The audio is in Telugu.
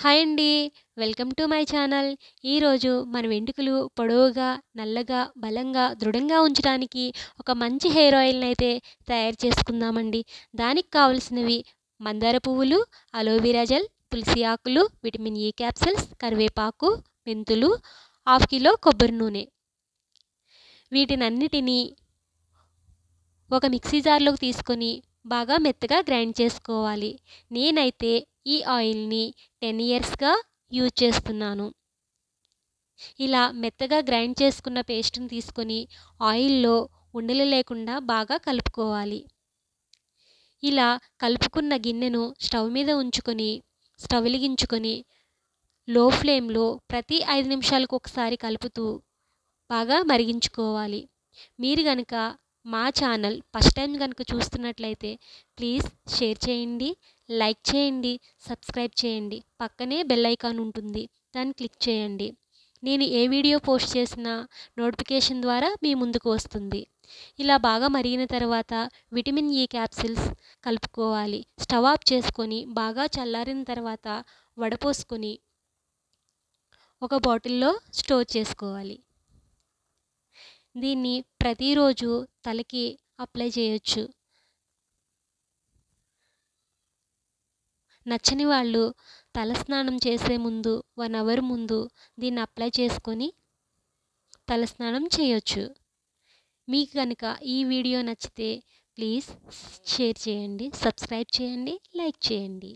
హాయ్ అండి. Welcome to my channel. ఈరోజు మన వెంట్రుకలు పొడవుగా, నల్లగా, బలంగా, దృఢంగా ఉంచడానికి ఒక మంచి హెయిర్ ఆయిల్‌ని అయితే తయారు చేసుకుందామండి. దానికి కావాల్సినవి మందార పువ్వులు, అలోవెరా జెల్, తులసి ఆకులు, విటమిన్ ఇ క్యాప్సూల్స్, కరివేపాకు, మెంతులు, 1/2 కిలో కొబ్బరి నూనె. వీటినన్నిటిని ఒక మిక్సీ జార్‌లోకి తీసుకొని బాగా మెత్తగా గ్రైండ్ చేసుకోవాలి. నేనైతే ఈ ఆయిల్‌ని 10 ఇయర్స్‌గా యూజ్ చేస్తున్నాను. ఇలా మెత్తగా గ్రైండ్ చేసుకున్న పేస్ట్‌ని తీసుకొని ఆయిల్‌లో ఉండలు లేకుండా బాగా కలుపుకోవాలి. ఇలా కలుపుకున్న గిన్నెను స్టవ్ మీద ఉంచుకొని స్టవ్ వెలిగించుకొని లో ఫ్లేమ్‌లో ప్రతి 5 నిమిషాలకు ఒకసారి కలుపుతూ బాగా మరిగించుకోవాలి. మీరు గనుక మా ఛానల్ ఫస్ట్ టైం కనుక చూస్తున్నట్లయితే ప్లీజ్ షేర్ చేయండి, లైక్ చేయండి, సబ్స్క్రైబ్ చేయండి. పక్కనే బెల్ ఐకాన్ ఉంటుంది, దాన్ని క్లిక్ చేయండి. నేను ఏ వీడియో పోస్ట్ చేసినా నోటిఫికేషన్ ద్వారా మీ ముందుకు వస్తుంది. ఇలా బాగా మరిగిన తర్వాత విటమిన్ ఇ క్యాప్సూల్స్ కలుపుకోవాలి. స్టవ్ ఆఫ్ చేసుకొని బాగా చల్లారిన తర్వాత వడపోసుకొని ఒక బాటిల్లో స్టోర్ చేసుకోవాలి. దీన్ని ప్రతిరోజు తలకి అప్లై చేయొచ్చు. నచ్చని వాళ్ళు తలస్నానం చేసే ముందు 1 అవర్ ముందు దీన్ని అప్లై చేసుకొని తలస్నానం చేయొచ్చు. మీకు కనుక ఈ వీడియో నచ్చితే ప్లీజ్ షేర్ చేయండి, సబ్స్క్రైబ్ చేయండి, లైక్ చేయండి.